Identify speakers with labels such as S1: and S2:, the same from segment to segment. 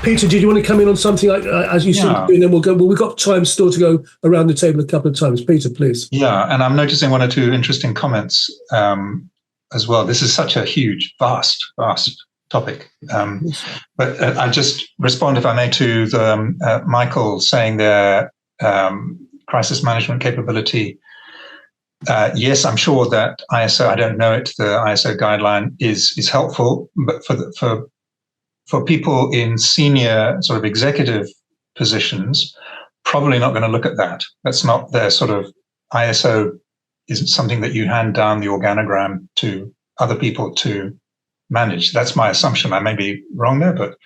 S1: Peter, did you want to come in on something like as you seem to do, and then we'll go? Well, we've got time still to go around the table a couple of times. Peter, please.
S2: Yeah, and I'm noticing one or two interesting comments as well. This is such a huge, vast topic. But I'll just respond, if I may, to the Michael saying their crisis management capability. Yes, I'm sure that ISO, I don't know it, the ISO guideline is helpful, but for people in senior sort of executive positions, probably not going to look at that. That's not their sort of ISO isn't something that you hand down the organogram to other people to manage. That's my assumption. I may be wrong there, but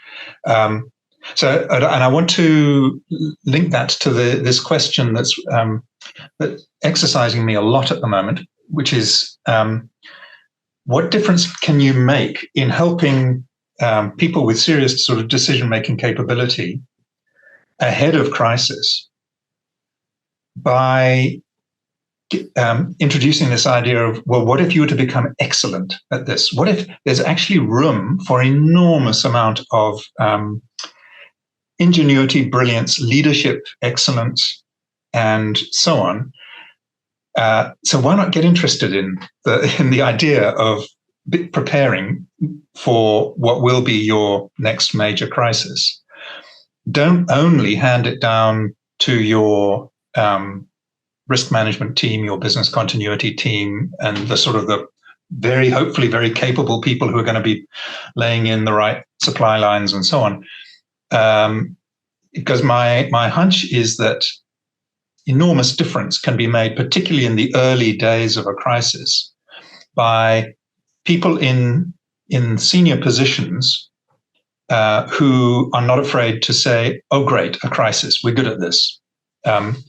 S2: so, and I want to link that to this question that's exercising me a lot at the moment, which is what difference can you make in helping people with serious sort of decision-making capability ahead of crisis by introducing this idea of, well, what if you were to become excellent at this? What if there's actually room for enormous amount of ingenuity, brilliance, leadership, excellence, and so on? So why not get interested in the idea of preparing for what will be your next major crisis? Don't only hand it down to your risk management team, your business continuity team, and the sort of the hopefully very capable people who are going to be laying in the right supply lines and so on. Because my hunch is that enormous difference can be made, particularly in the early days of a crisis, by people in senior positions who are not afraid to say, oh, great, a crisis. We're good at this.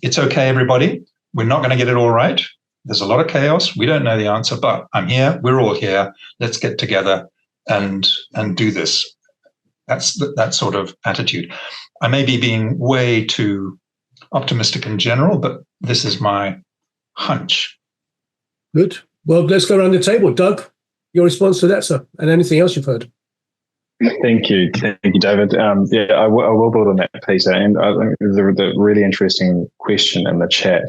S2: It's okay, everybody. We're not going to get it all right. There's a lot of chaos. We don't know the answer, but I'm here. We're all here. Let's get together and do this. That's that sort of attitude. I may be being way too optimistic in general, but this is my hunch.
S1: Good. Well, let's go around the table. Doug, your response to that, sir, and anything else you've heard.
S3: Thank you, David. I will build on that, Peter. And I think the really interesting question in the chat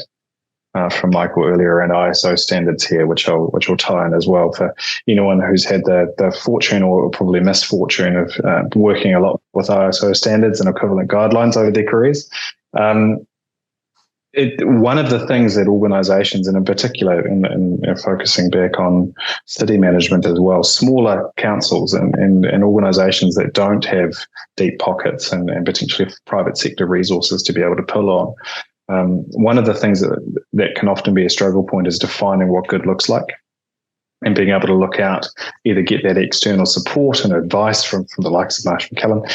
S3: from Michael earlier around ISO standards here, which I'll tie in as well for anyone who's had the fortune or probably misfortune of working a lot with ISO standards and equivalent guidelines over their careers. One of the things that organisations, and in particular, in focusing back on city management as well, smaller councils and organisations that don't have deep pockets and potentially private sector resources to be able to pull on, one of the things that can often be a struggle point is defining what good looks like, and being able to look out, either get that external support and advice from the likes of Marsh, McLennan,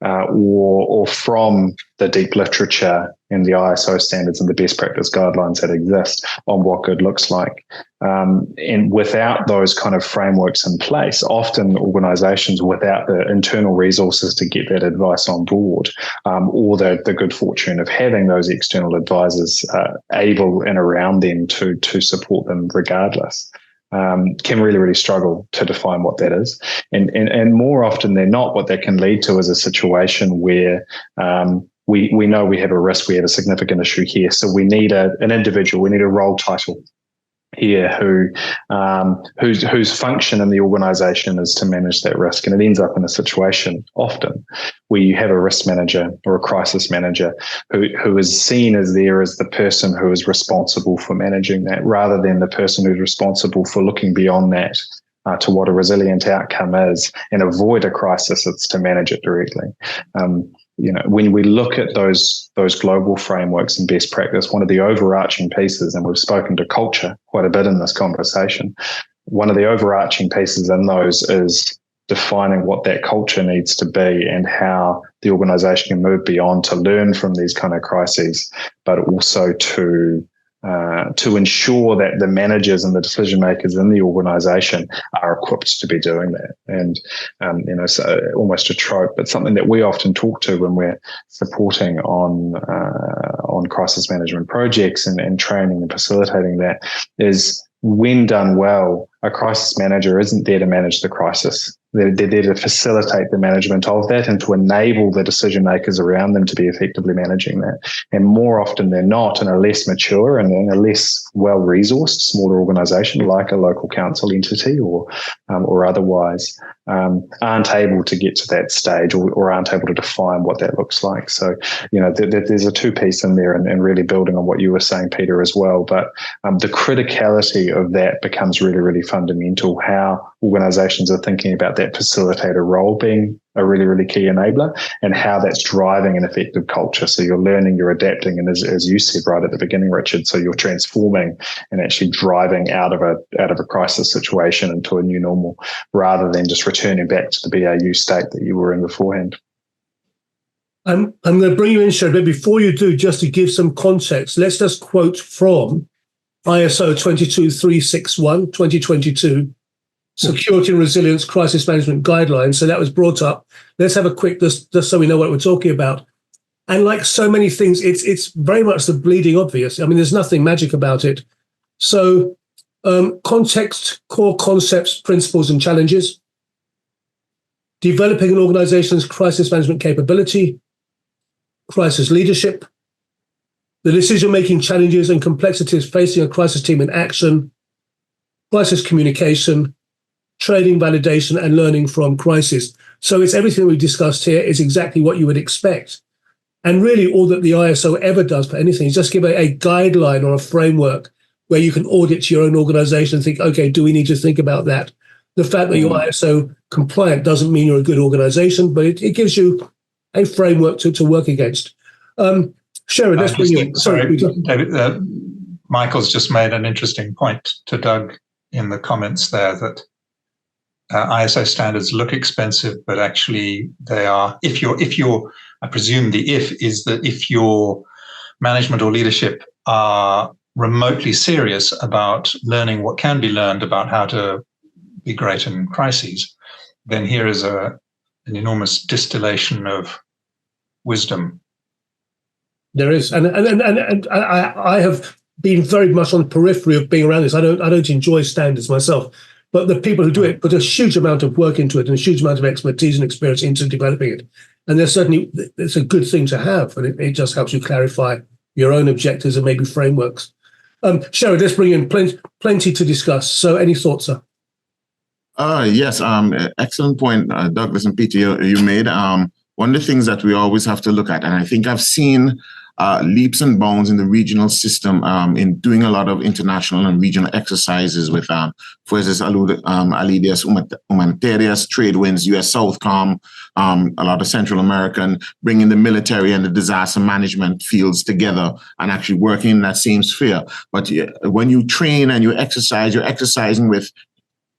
S3: or from the deep literature and the ISO standards and the best practice guidelines that exist on what good looks like. And without those kind of frameworks in place, often organisations without the internal resources to get that advice on board, or the good fortune of having those external advisors able and around them to support them regardless, can really, really struggle to define what that is. And more often than not, what that can lead to is a situation where we know we have a risk, we have a significant issue here, so we need an individual, we need a role title here whose function in the organisation is to manage that risk. And it ends up in a situation often where you have a risk manager or a crisis manager who is seen as the person who is responsible for managing that, rather than the person who's responsible for looking beyond that to what a resilient outcome is and avoid a crisis. It's to manage it directly. When we look at those global frameworks and best practice, one of the overarching pieces, and we've spoken to culture quite a bit in this conversation, one of the overarching pieces in those is defining what that culture needs to be and how the organisation can move beyond to learn from these kind of crises, but also to ensure that the managers and the decision makers in the organisation are equipped to be doing that. And so almost a trope, but something that we often talk to when we're supporting on crisis management projects and training and facilitating that is, when done well, a crisis manager isn't there to manage the crisis. They're there to facilitate the management of that and to enable the decision makers around them to be effectively managing that. And more often than not, in a less mature and in a less well-resourced smaller organisation like a local council entity or otherwise, aren't able to get to that stage or aren't able to define what that looks like. So, there's a two-piece in there, and really building on what you were saying, Peter, as well. But the criticality of that becomes really, really fundamental. How organisations are thinking about that facilitator role being a really, really key enabler, and how that's driving an effective culture. So you're learning, you're adapting, and as you said right at the beginning, Richard, so you're transforming and actually driving out of a crisis situation into a new normal, rather than just returning back to the BAU state that you were in beforehand.
S1: I'm going to bring you in, Sherrod, but before you do, just to give some context, let's just quote from ISO 22361, 2022, Security and Resilience Crisis Management Guidelines. So that was brought up. Let's have a quick, just so we know what we're talking about. And like so many things, it's very much the bleeding obvious. I mean, there's nothing magic about it. So context, core concepts, principles, and challenges. Developing an organization's crisis management capability. Crisis leadership. The decision-making challenges and complexities facing a crisis team in action. Crisis communication. Training, validation, and learning from crisis. So it's everything we've discussed here is exactly what you would expect. And really all that the ISO ever does for anything is just give a guideline or a framework where you can audit your own organization and think, okay, do we need to think about that? The fact that you're ISO compliant doesn't mean you're a good organization, but it gives you a framework to work against. Sherrod, let's bring you in.
S2: Sorry, David, Michael's just made an interesting point to Doug in the comments there that ISO standards look expensive, but actually they are, if you're, I presume the if is that if your management or leadership are remotely serious about learning what can be learned about how to be great in crises, then here is an enormous distillation of wisdom.
S1: There is, and I have been very much on the periphery of being around this. I don't enjoy standards myself. But the people who do it put a huge amount of work into it and a huge amount of expertise and experience into developing it. And it's a good thing to have, and it just helps you clarify your own objectives and maybe frameworks. Sherrod, let's bring in plenty to discuss. So any thoughts, sir?
S4: Yes, excellent point, Douglas and Peter, you made. One of the things that we always have to look at, and I think I've seen leaps and bounds in the regional system in doing a lot of international and regional exercises with, for instance, Alidias Humanitarias, Trade Winds, US Southcom, a lot of Central American, bringing the military and the disaster management fields together and actually working in that same sphere. But when you train and you exercise, you're exercising with,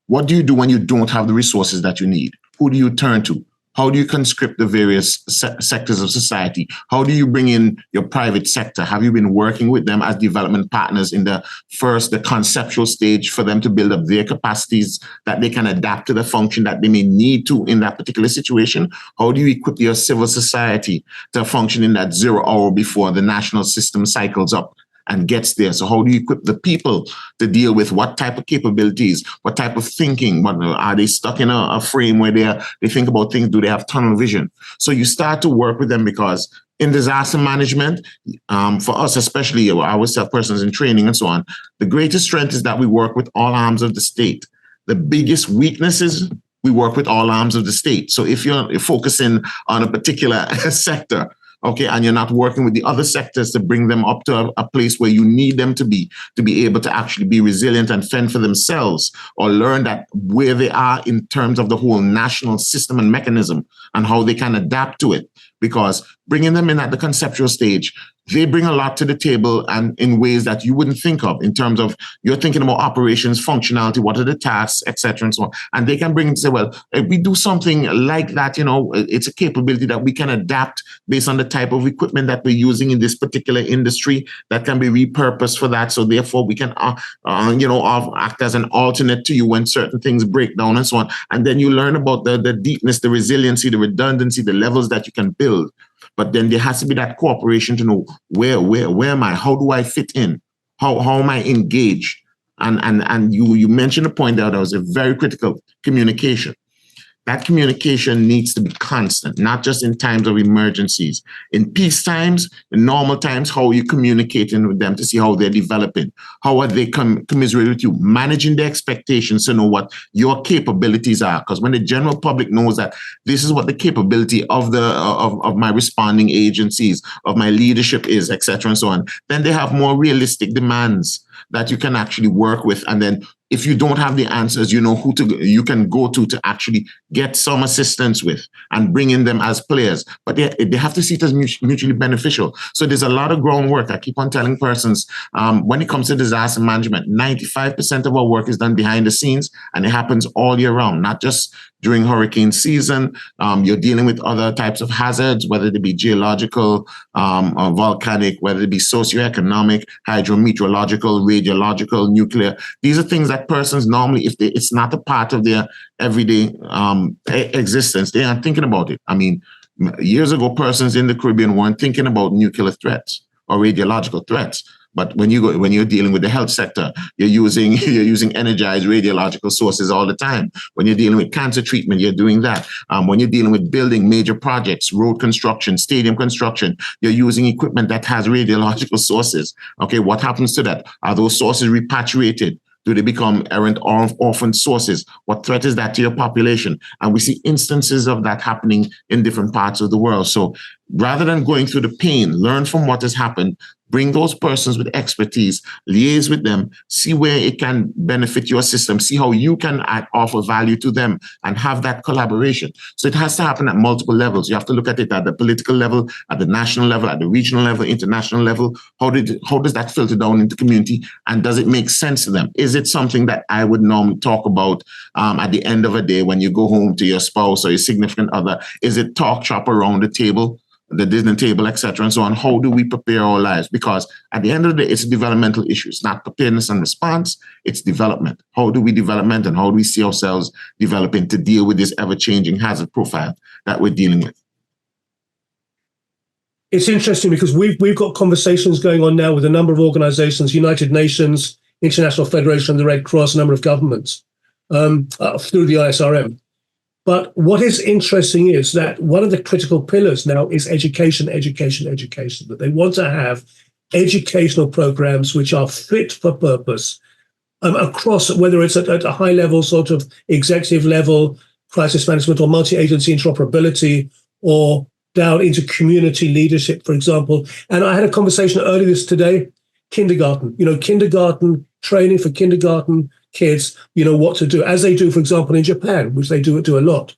S4: what do you do when you don't have the resources that you need? Who do you turn to? How do you conscript the various sectors of society? How do you bring in your private sector? Have you been working with them as development partners in the conceptual stage for them to build up their capacities that they can adapt to the function that they may need to in that particular situation? How do you equip your civil society to function in that 0 hour before the national system cycles up and gets there? So how do you equip the people to deal with what type of capabilities, what type of thinking? Are they stuck in a frame where they think about things? Do they have tunnel vision? So you start to work with them, because in disaster management, for us, especially ourselves, persons in training and so on, the greatest strength is that we work with all arms of the state. The biggest weakness is we work with all arms of the state. So if you're focusing on a particular sector, okay, and you're not working with the other sectors to bring them up to a place where you need them to be able to actually be resilient and fend for themselves, or learn that where they are in terms of the whole national system and mechanism and how they can adapt to it. Because bringing them in at the conceptual stage, they bring a lot to the table, and in ways that you wouldn't think of, in terms of you're thinking about operations, functionality, what are the tasks, etc., and so on. And they can bring and say, well, if we do something like that, it's a capability that we can adapt based on the type of equipment that we're using in this particular industry that can be repurposed for that. So therefore, we can, act as an alternate to you when certain things break down and so on. And then you learn about the deepness, the resiliency, the redundancy, the levels that you can build. But then there has to be that cooperation to know where am I? How do I fit in? How am I engaged? And you mentioned a point there that was a very critical: communication. that communication needs to be constant, not just in times of emergencies. In peace times, in normal times, how are you communicating with them to see how they're developing? How are they commiserating with you? Managing their expectations to know what your capabilities are. Because when the general public knows that this is what the capability of of my responding agencies, of my leadership is, etc., and so on, then they have more realistic demands that you can actually work with. And then if you don't have the answers, you know who you can go to actually get some assistance with and bring in them as players. But they have to see it as mutually beneficial. So there's a lot of groundwork. I keep on telling persons, when it comes to disaster management, 95% of our work is done behind the scenes, and it happens all year round, not just during hurricane season. You're dealing with other types of hazards, whether they be geological, or volcanic, whether it be socioeconomic, hydrometeorological, radiological, nuclear. These are things that persons normally, if it's not a part of their everyday existence, they aren't thinking about it. I mean, years ago, persons in the Caribbean weren't thinking about nuclear threats or radiological threats. But when you're dealing with the health sector, you're using energized radiological sources all the time. When you're dealing with cancer treatment, you're doing that. When you're dealing with building major projects, road construction, stadium construction, you're using equipment that has radiological sources. Okay, what happens to that? Are those sources repatriated? Do they become errant or orphan sources? What threat is that to your population? And we see instances of that happening in different parts of the world. So rather than going through the pain, learn from what has happened, bring those persons with expertise, liaise with them, see where it can benefit your system, see how you can offer value to them, and have that collaboration. So it has to happen at multiple levels. You have to look at it at the political level, at the national level, at the regional level, international level. How does that filter down into community? And does it make sense to them? Is it something that I would normally talk about at the end of a day when you go home to your spouse or your significant other? Is it talk shop around the table, the dinner table, etc., and so on? How do we prepare our lives? Because at the end of the day, it's a developmental issue. It's not preparedness and response, it's development. How do we development, and how do we see ourselves developing to deal with this ever-changing hazard profile that we're dealing with?
S1: It's interesting because we've got conversations going on now with a number of organizations, United Nations, International Federation of the Red Cross, a number of governments, through the ISRM. But what is interesting is that one of the critical pillars now is education, that they want to have educational programs which are fit for purpose across, whether it's at a high level, sort of executive level, crisis management or multi-agency interoperability, or down into community leadership, for example. And I had a conversation earlier today, kindergarten, kindergarten training for kindergarten kids, what to do, as they do, for example, in Japan, which they do a lot.